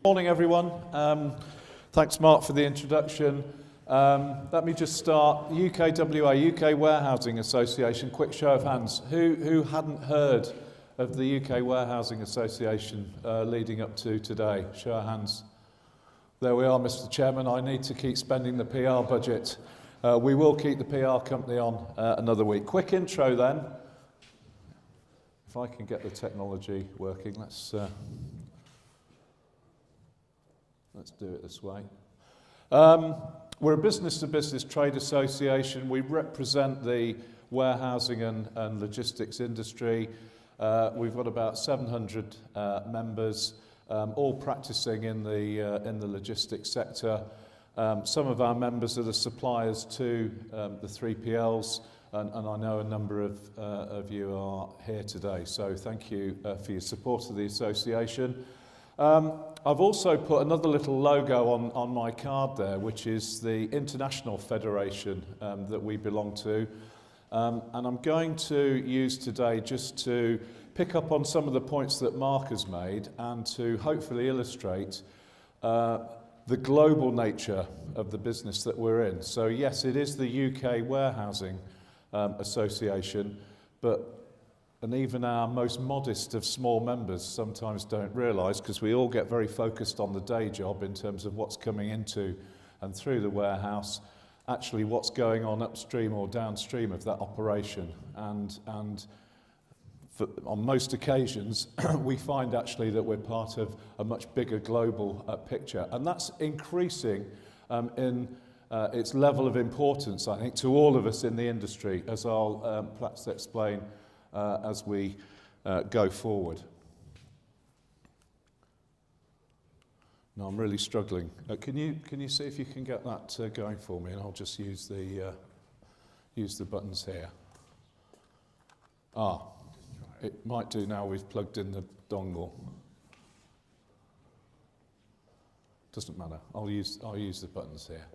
Morning, everyone. Thanks, Mark, for the introduction. Let me just start. UKWA, UK Warehousing Association, quick show of hands. Who hadn't heard of the UK Warehousing Association leading up to today? Show of hands. There we are, Mr. Chairman. I need to keep spending the PR budget. We will keep the PR company on another week. Quick intro then. If I can get the technology working, let's do it this way. We're a business-to-business trade association. We represent the warehousing and logistics industry. We've got about 700 members, all practicing in the logistics sector. Some of our members are the suppliers to the 3PLs, and I know a number of you are here today. So thank you for your support of the association. I've also put another little logo on my card there, which is the International Federation that we belong to. And I'm going to use today just to pick up on some of the points that Mark has made and to hopefully illustrate the global nature of the business that we're in. So yes, it is the UK Warehousing Association, and even our most modest of small members sometimes don't realise, because we all get very focused on the day job in terms of what's coming into and through the warehouse, actually what's going on upstream or downstream of that operation. And on most occasions, we find actually that we're part of a much bigger global picture. And that's increasing in its level of importance, I think, to all of us in the industry, as I'll perhaps explain as we go forward. No, I'm really struggling. Can you see if you can get that going for me? And I'll just use the buttons here. It might do now we've plugged in the dongle. Doesn't matter. I'll use the buttons here.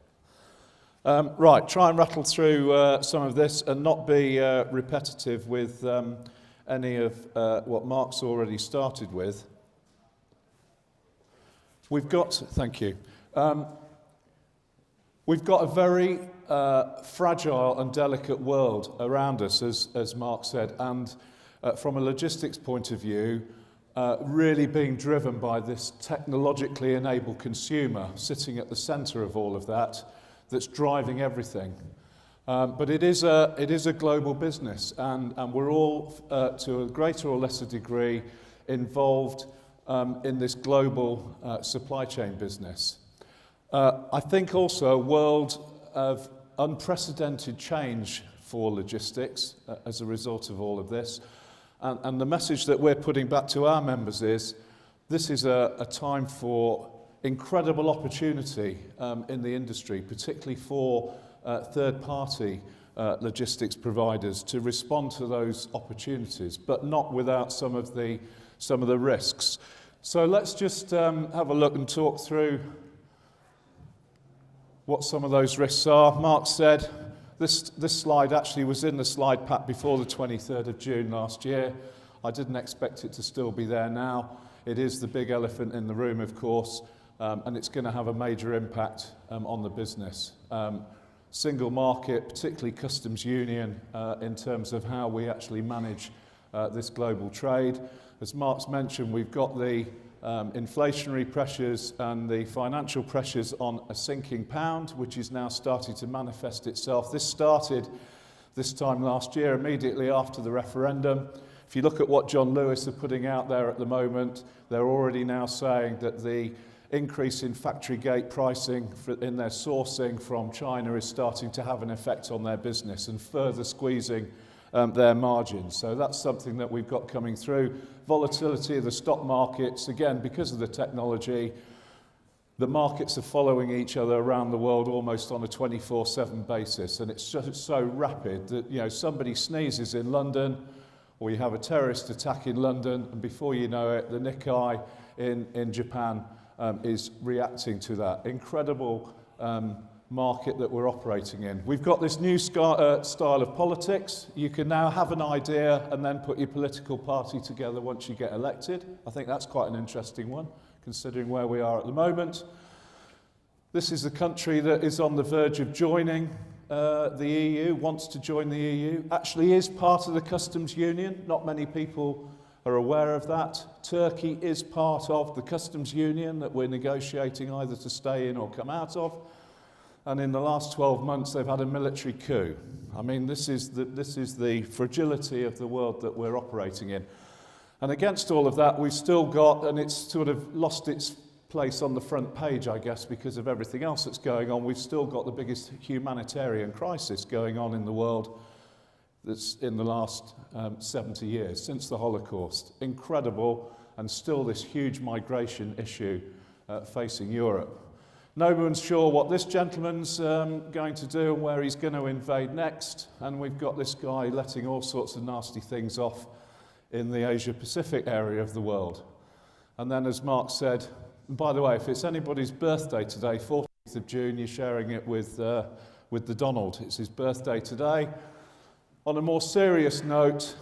Right, try and rattle through some of this and not be repetitive with any of what Mark's already started with. Thank you. We've got a very fragile and delicate world around us, as Mark said, and from a logistics point of view, really being driven by this technologically enabled consumer sitting at the centre of all of that's driving everything. But it is a global business, and we're all, to a greater or lesser degree, involved in this global supply chain business. I think also a world of unprecedented change for logistics as a result of all of this. And the message that we're putting back to our members is this is a time for incredible opportunity in the industry, particularly for third-party logistics providers to respond to those opportunities, but not without some of the risks. So let's just have a look and talk through what some of those risks are. Mark said this slide actually was in the slide pack before the 23rd of June last year. I didn't expect it to still be there now. It is the big elephant in the room, of course. And it's going to have a major impact on the business. Single market, particularly customs union, in terms of how we actually manage this global trade. As Mark's mentioned, we've got the inflationary pressures and the financial pressures on a sinking pound, which is now starting to manifest itself. This started this time last year, immediately after the referendum. If you look at what John Lewis are putting out there at the moment, they're already now saying that the increase in factory gate pricing in their sourcing from China is starting to have an effect on their business and further squeezing their margins. So that's something that we've got coming through. Volatility of the stock markets, again, because of the technology, the markets are following each other around the world almost on a 24/7 basis, and it's just so rapid that somebody sneezes in London, or you have a terrorist attack in London, and before you know it, the Nikkei in Japan is reacting to that incredible market that we're operating in. We've got this new style of politics. You can now have an idea and then put your political party together once you get elected. I think that's quite an interesting one, considering where we are at the moment. This is a country that is on the verge of joining the EU, wants to join the EU, actually is part of the customs union. Not many people are aware of that. Turkey is part of the customs union that we're negotiating either to stay in or come out of. And in the last 12 months, they've had a military coup. I mean, this is the fragility of the world that we're operating in. And against all of that, we've still got, and it's sort of lost its place on the front page, I guess, because of everything else that's going on, we've still got the biggest humanitarian crisis going on in the world that's in the last 70 years, since the Holocaust. Incredible, and still this huge migration issue facing Europe. No one's sure what this gentleman's going to do and where he's going to invade next, and we've got this guy letting all sorts of nasty things off in the Asia-Pacific area of the world. And then, as Mark said, and by the way, if it's anybody's birthday today, 14th of June, you're sharing it with the Donald. It's his birthday today. On a more serious note,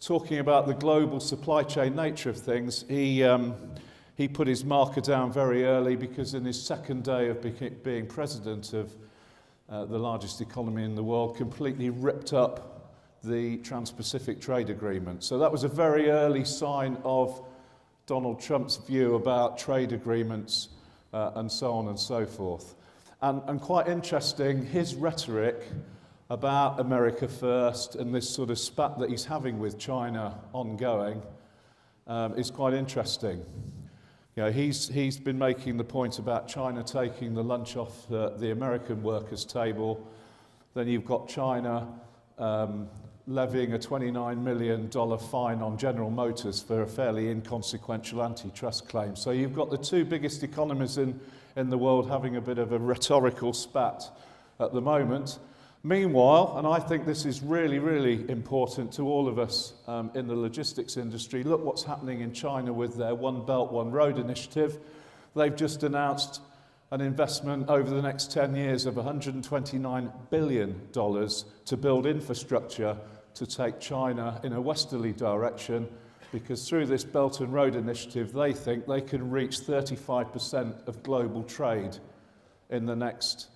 talking about the global supply chain nature of things, he put his marker down very early because in his second day of being president of the largest economy in the world, completely ripped up the Trans-Pacific Trade Agreement. So that was a very early sign of Donald Trump's view about trade agreements and so on and so forth. And quite interesting, his rhetoric about America first and this sort of spat that he's having with China ongoing is quite interesting. You know, he's been making the point about China taking the lunch off the American workers' table. Then you've got China levying a $29 million fine on General Motors for a fairly inconsequential antitrust claim. So you've got the two biggest economies in the world having a bit of a rhetorical spat at the moment. Meanwhile, and I think this is really, really important to all of us in the logistics industry, look what's happening in China with their One Belt, One Road initiative. They've just announced an investment over the next 10 years of $129 billion to build infrastructure to take China in a westerly direction, because through this Belt and Road initiative, they think they can reach 35% of global trade in the next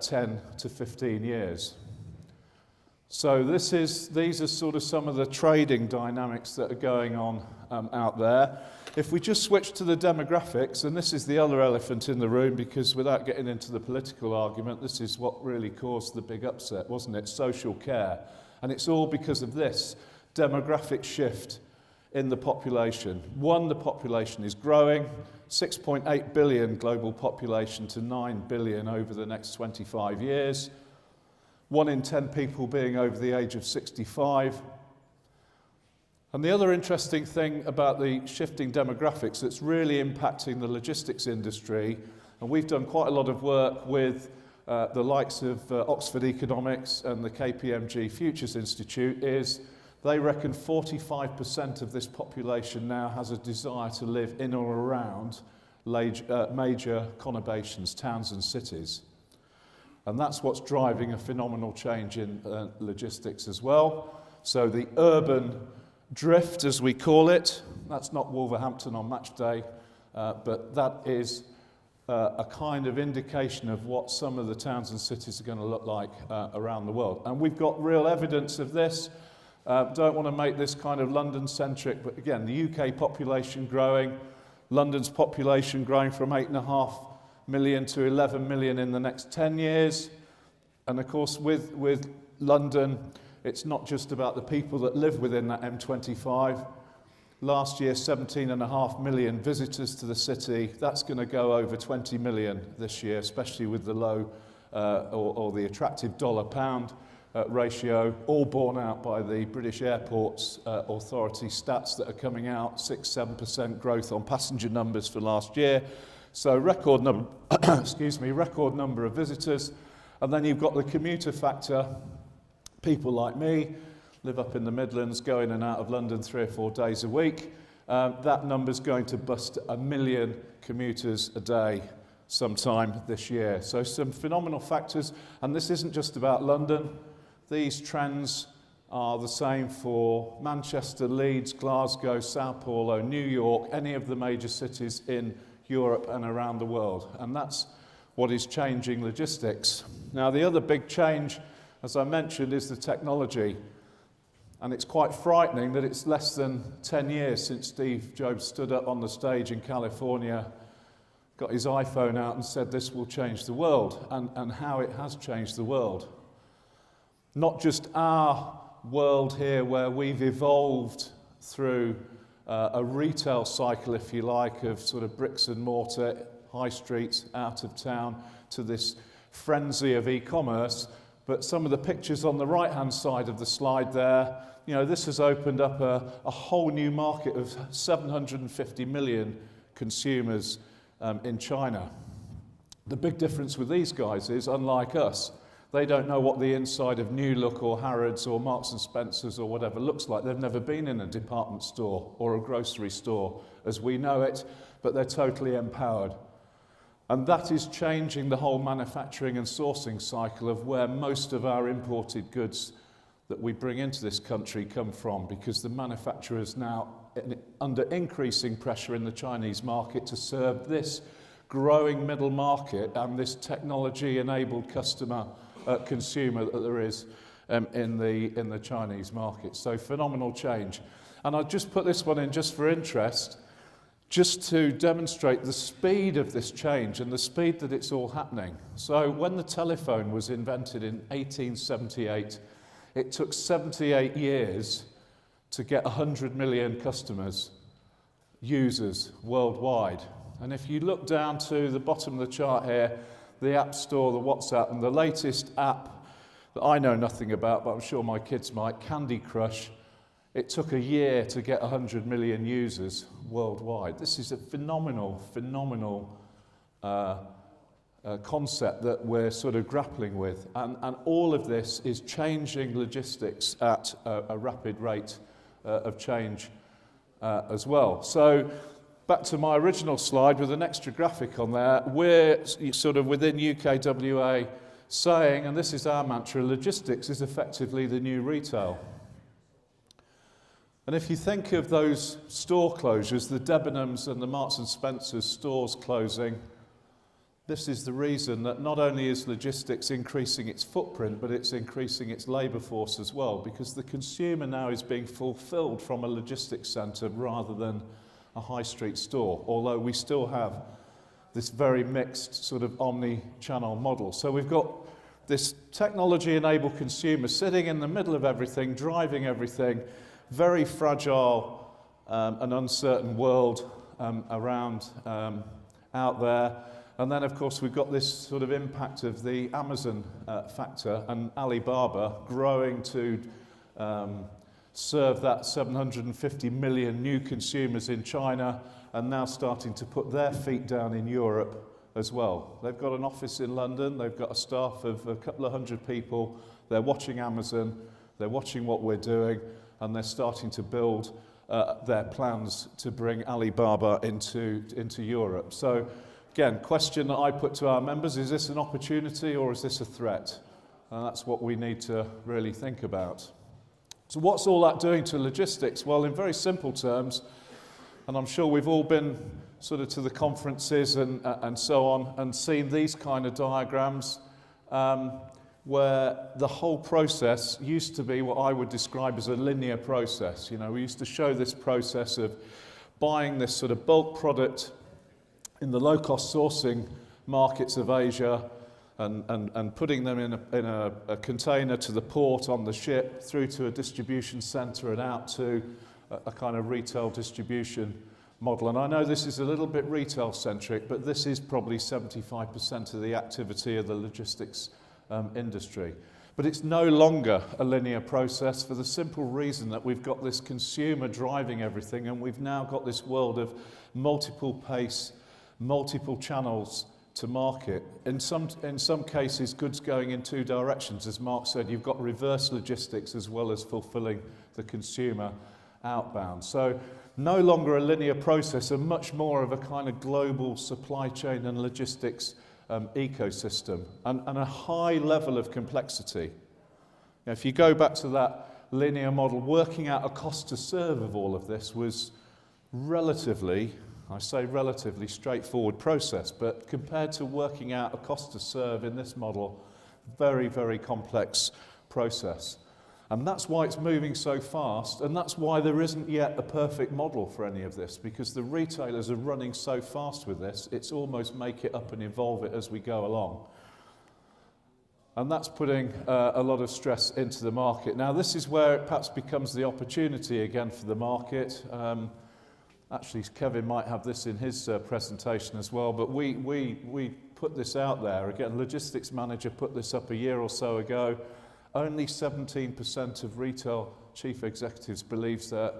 10 to 15 years. So these are sort of some of the trading dynamics that are going on out there. If we just switch to the demographics, and this is the other elephant in the room, because without getting into the political argument, this is what really caused the big upset, wasn't it? Social care. And it's all because of this demographic shift in the population. One, the population is growing, 6.8 billion global population to 9 billion over the next 25 years. 1 in 10 people being over the age of 65. And the other interesting thing about the shifting demographics that's really impacting the logistics industry, and we've done quite a lot of work with the likes of Oxford Economics and the KPMG Futures Institute, is they reckon 45% of this population now has a desire to live in or around major conurbations, towns and cities. And that's what's driving a phenomenal change in logistics as well. So the urban drift, as we call it, that's not Wolverhampton on match day, but that is a kind of indication of what some of the towns and cities are going to look like around the world. And we've got real evidence of this. Don't want to make this kind of London-centric, but again, the UK population growing, London's population growing from 8.5 million to 11 million in the next 10 years. And of course, with London, it's not just about the people that live within that M25. Last year, 17.5 million visitors to the city. That's going to go over 20 million this year, especially with the low or the attractive dollar-pound ratio, all borne out by the British Airports Authority stats that are coming out, 6-7% growth on passenger numbers for last year. So record number, record number of visitors. And then you've got the commuter factor. People like me live up in the Midlands, go in and out of London 3 or 4 days a week. That number's going to bust 1 million commuters a day sometime this year. So some phenomenal factors, and this isn't just about London. These trends are the same for Manchester, Leeds, Glasgow, Sao Paulo, New York, any of the major cities in Europe and around the world. And that's what is changing logistics. Now, the other big change, as I mentioned, is the technology. And it's quite frightening that it's less than 10 years since Steve Jobs stood up on the stage in California, got his iPhone out and said this will change the world, and how it has changed the world. Not just our world here where we've evolved through a retail cycle, if you like, of sort of bricks and mortar, high streets, out of town, to this frenzy of e-commerce. But some of the pictures on the right-hand side of the slide there, you know, this has opened up a whole new market of 750 million consumers in China. The big difference with these guys is, unlike us, they don't know what the inside of New Look or Harrods or Marks and Spencer's or whatever looks like. They've never been in a department store or a grocery store as we know it, but they're totally empowered. And that is changing the whole manufacturing and sourcing cycle of where most of our imported goods that we bring into this country come from, because the manufacturers now under increasing pressure in the Chinese market to serve this growing middle market and this technology-enabled consumer that there is in the Chinese market. So phenomenal change. And I'll just put this one in just for interest, just to demonstrate the speed of this change and the speed that it's all happening. So when the telephone was invented in 1878, it took 78 years to get 100 million customers, users worldwide. And if you look down to the bottom of the chart here, the App Store, the WhatsApp, and the latest app that I know nothing about, but I'm sure my kids might, Candy Crush, it took a year to get 100 million users worldwide. This is a phenomenal concept that we're sort of grappling with. And all of this is changing logistics at a rapid rate of change as well. So back to my original slide with an extra graphic on there, we're sort of within UKWA saying, and this is our mantra, logistics is effectively the new retail. And if you think of those store closures, the Debenhams and the Marks and Spencer's stores closing, this is the reason that not only is logistics increasing its footprint, but it's increasing its labour force as well, because the consumer now is being fulfilled from a logistics centre rather than a high street store, although we still have this very mixed sort of omni-channel model. So we've got this technology-enabled consumer sitting in the middle of everything, driving everything, very fragile and uncertain world around out there. And then, of course, we've got this sort of impact of the Amazon factor and Alibaba growing to serve that 750 million new consumers in China, and now starting to put their feet down in Europe as well. They've got an office in London, they've got a staff of a couple of hundred people, they're watching Amazon, they're watching what we're doing, and they're starting to build their plans to bring Alibaba into Europe. So again, question that I put to our members, is this an opportunity or is this a threat? And that's what we need to really think about. So what's all that doing to logistics? Well, in very simple terms, and I'm sure we've all been sort of to the conferences and so on and seen these kind of diagrams where the whole process used to be what I would describe as a linear process. You know, we used to show this process of buying this sort of bulk product in the low-cost sourcing markets of Asia and putting them in a container to the port on the ship, through to a distribution centre and out to a kind of retail distribution model. And I know this is a little bit retail-centric, but this is probably 75% of the activity of the logistics industry. But it's no longer a linear process for the simple reason that we've got this consumer driving everything, and we've now got this world of multiple pace, multiple channels to market. In some cases, goods going in two directions. As Mark said, you've got reverse logistics as well as fulfilling the consumer outbound. So no longer a linear process, and much more of a kind of global supply chain and logistics ecosystem, and a high level of complexity. Now, if you go back to that linear model, working out a cost to serve of all of this was relatively, I say relatively straightforward process, but compared to working out a cost to serve in this model, very, very complex process. And that's why it's moving so fast, and that's why there isn't yet a perfect model for any of this, because the retailers are running so fast with this, it's almost make it up and evolve it as we go along. And that's putting a lot of stress into the market. Now, this is where it perhaps becomes the opportunity again for the market. Actually, Kevin might have this in his presentation as well, but we put this out there. Again, Logistics Manager put this up a year or so ago. Only 17% of retail chief executives believes that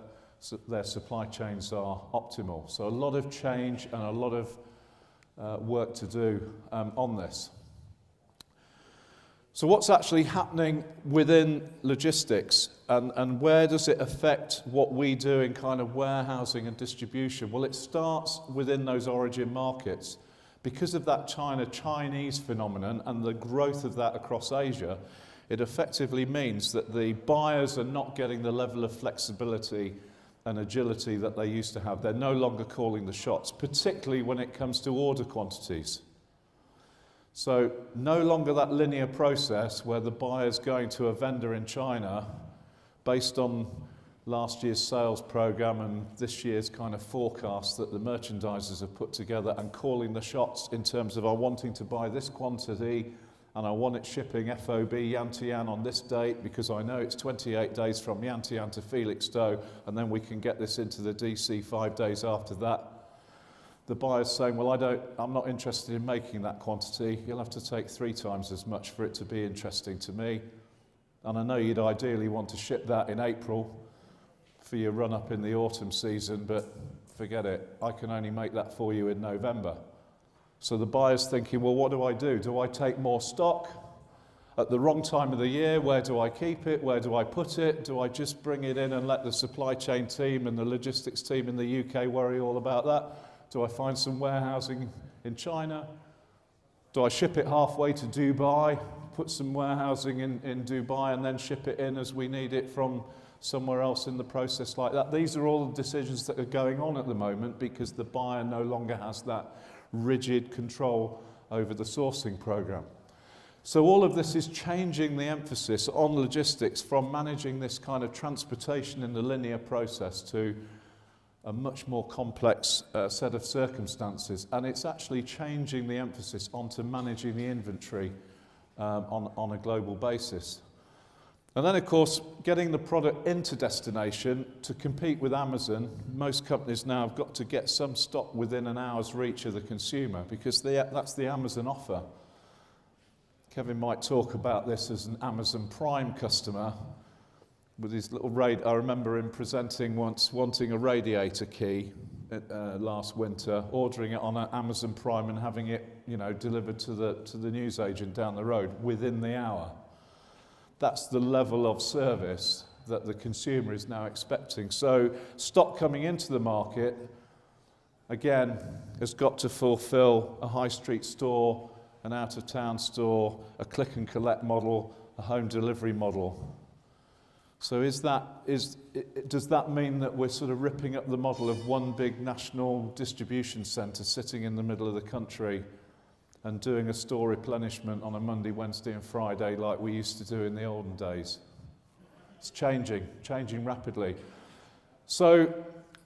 their supply chains are optimal. So a lot of change and a lot of work to do on this. So what's actually happening within logistics, and where does it affect what we do in kind of warehousing and distribution? Well, it starts within those origin markets. Because of that Chinese phenomenon and the growth of that across Asia, it effectively means that the buyers are not getting the level of flexibility and agility that they used to have. They're no longer calling the shots, particularly when it comes to order quantities. So no longer that linear process where the buyer's going to a vendor in China based on last year's sales program and this year's kind of forecast that the merchandisers have put together and calling the shots in terms of I'm wanting to buy this quantity and I want it shipping FOB Yantian on this date because I know it's 28 days from Yantian to Felixstowe and then we can get this into the DC 5 days after that. The buyer's saying, well, I'm not interested in making that quantity. You'll have to take 3 times as much for it to be interesting to me. And I know you'd ideally want to ship that in April for your run up in the autumn season, but forget it. I can only make that for you in November. So the buyer's thinking, well, what do? Do I take more stock at the wrong time of the year? Where do I keep it? Where do I put it? Do I just bring it in and let the supply chain team and the logistics team in the UK worry all about that? Do I find some warehousing in China? Do I ship it halfway to Dubai, put some warehousing in Dubai and then ship it in as we need it from somewhere else in the process like that? These are all the decisions that are going on at the moment because the buyer no longer has that rigid control over the sourcing program. So all of this is changing the emphasis on logistics from managing this kind of transportation in the linear process to a much more complex set of circumstances, and it's actually changing the emphasis onto managing the inventory on a global basis. And then, of course, getting the product into destination to compete with Amazon. Most companies now have got to get some stock within an hour's reach of the consumer because that's the Amazon offer. Kevin might talk about this as an Amazon Prime customer with his little I remember him presenting once wanting a radiator key last winter, ordering it on Amazon Prime and having it, delivered to the newsagent down the road within the hour. That's the level of service that the consumer is now expecting. So stock coming into the market, again, has got to fulfill a high street store, an out-of-town store, a click and collect model, a home delivery model. So does that mean that we're sort of ripping up the model of one big national distribution centre sitting in the middle of the country and doing a store replenishment on a Monday, Wednesday and Friday like we used to do in the olden days? It's changing rapidly. So,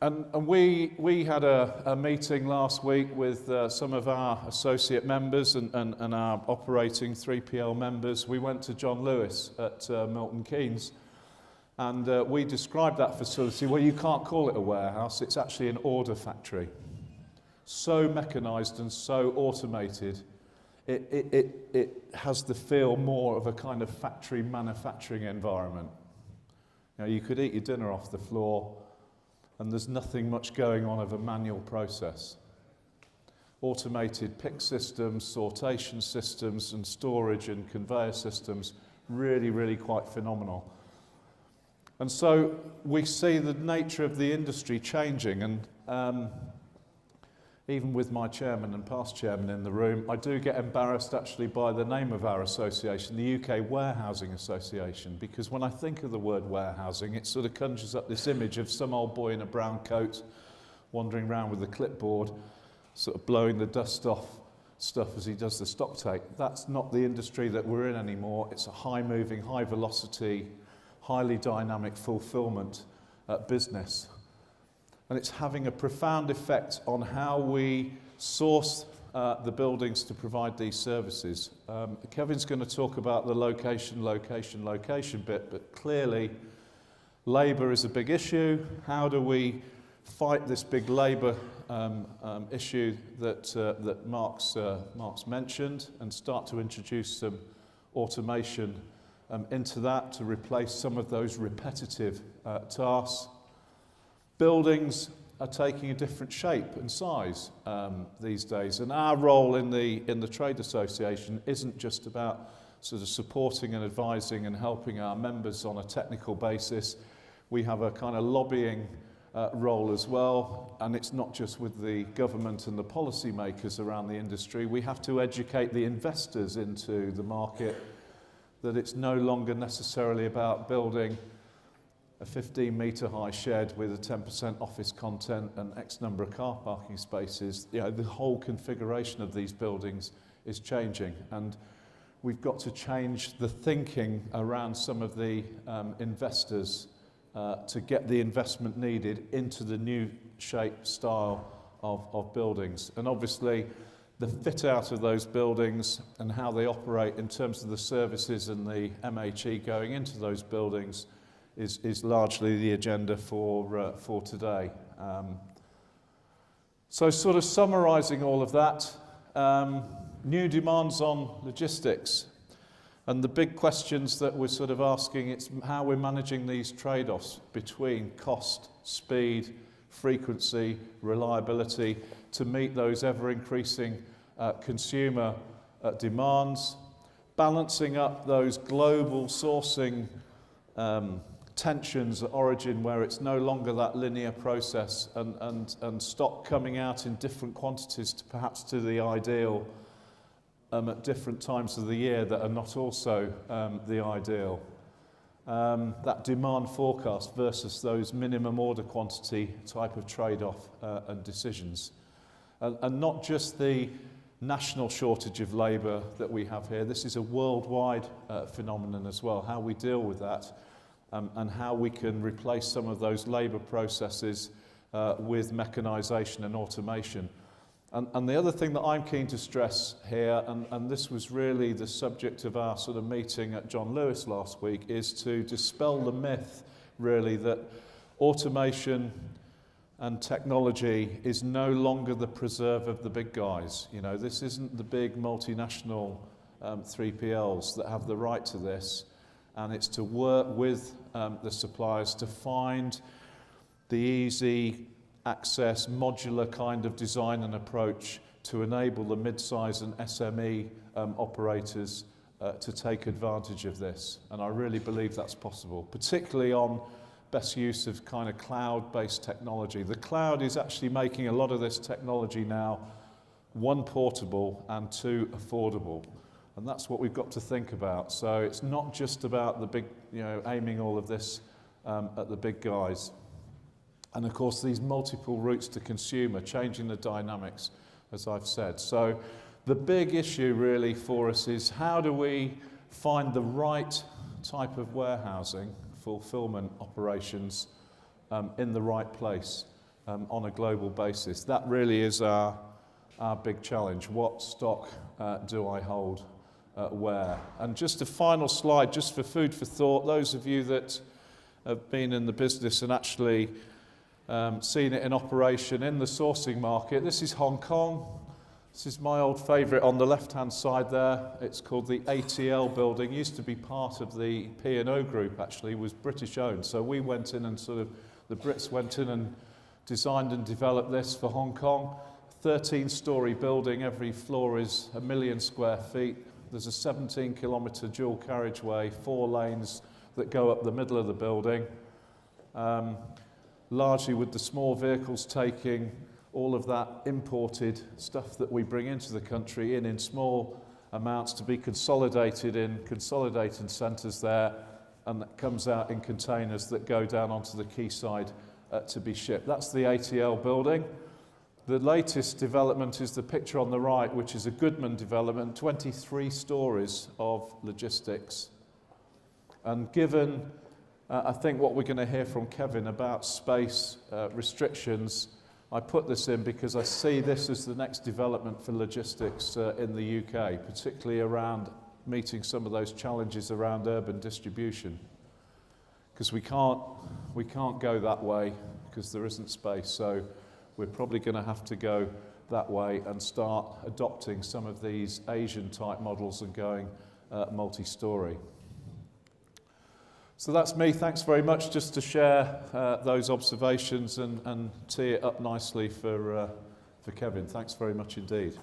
and we had a meeting last week with some of our associate members and our operating 3PL members. We went to John Lewis at Milton Keynes. And we described that facility, well, you can't call it a warehouse, it's actually an order factory. So mechanised and so automated, it has the feel more of a kind of factory manufacturing environment. You could eat your dinner off the floor and there's nothing much going on of a manual process. Automated pick systems, sortation systems and storage and conveyor systems, really, really quite phenomenal. And so we see the nature of the industry changing, and even with my chairman and past chairman in the room, I do get embarrassed actually by the name of our association, the UK Warehousing Association, because when I think of the word warehousing, it sort of conjures up this image of some old boy in a brown coat wandering around with a clipboard, sort of blowing the dust off stuff as he does the stock take. That's not the industry that we're in anymore. It's a high-moving, high-velocity, highly dynamic fulfillment business. And it's having a profound effect on how we source the buildings to provide these services. Kevin's going to talk about the location bit, but clearly labour is a big issue. How do we fight this big labour issue that Mark's mentioned and start to introduce some automation into that to replace some of those repetitive tasks? Buildings are taking a different shape and size these days, and our role in the trade association isn't just about sort of supporting and advising and helping our members on a technical basis. We have a kind of lobbying role as well, and it's not just with the government and the policy makers around the industry. We have to educate the investors into the market that it's no longer necessarily about building a 15-metre high shed with a 10% office content and X number of car parking spaces. You know, the whole configuration of these buildings is changing, and we've got to change the thinking around some of the investors to get the investment needed into the new shape, style of buildings. And obviously, the fit out of those buildings and how they operate in terms of the services and the MHE going into those buildings is largely the agenda for today. So sort of summarising all of that, new demands on logistics. And the big questions that we're sort of asking, it's how we're managing these trade-offs between cost, speed, frequency, reliability to meet those ever-increasing consumer demands, balancing up those global sourcing tensions at origin where it's no longer that linear process and stock coming out in different quantities to perhaps to the ideal at different times of the year that are not also the ideal. That demand forecast versus those minimum order quantity type of trade-off and decisions. And not just the national shortage of labour that we have here. This is a worldwide phenomenon as well, how we deal with that and how we can replace some of those labour processes with mechanisation and automation. And the other thing that I'm keen to stress here, and this was really the subject of our sort of meeting at John Lewis last week, is to dispel the myth, really, that automation and technology is no longer the preserve of the big guys. You know, this isn't the big multinational 3PLs that have the right to this, and it's to work with the suppliers to find the easy access, modular kind of design and approach to enable the mid-size and SME operators to take advantage of this. And I really believe that's possible, particularly on best use of kind of cloud-based technology. The cloud is actually making a lot of this technology now, one, portable, and two, affordable. And that's what we've got to think about. So it's not just about the big, you know, aiming all of this at the big guys. And of course, these multiple routes to consumer, changing the dynamics, as I've said. So the big issue really for us is how do we find the right type of warehousing, fulfillment operations in the right place on a global basis. That really is our big challenge. What stock do I hold where? And just a final slide, just for food for thought. Those of you that have been in the business and actually seen it in operation in the sourcing market. This is Hong Kong. This is my old favourite on the left-hand side there. It's called the ATL building. Used to be part of the P&O group, actually, was British owned. So we went in and sort of, the Brits went in and designed and developed this for Hong Kong. 13-storey building, every floor is 1 million square feet. There's a 17-kilometre dual carriageway, 4 lanes that go up the middle of the building. Largely with the small vehicles taking all of that imported stuff that we bring into the country in small amounts to be consolidated in consolidating centres there, and that comes out in containers that go down onto the quayside to be shipped. That's the ATL building. The latest development is the picture on the right, which is a Goodman development, 23 stories of logistics. And given, I think, what we're going to hear from Kevin about space restrictions, I put this in because I see this as the next development for logistics in the UK, particularly around meeting some of those challenges around urban distribution. Because we can't go that way because there isn't space. So we're probably going to have to go that way and start adopting some of these Asian type models and going multi-story. So that's me. Thanks very much, just to share those observations and tee it up nicely for Kevin. Thanks very much indeed.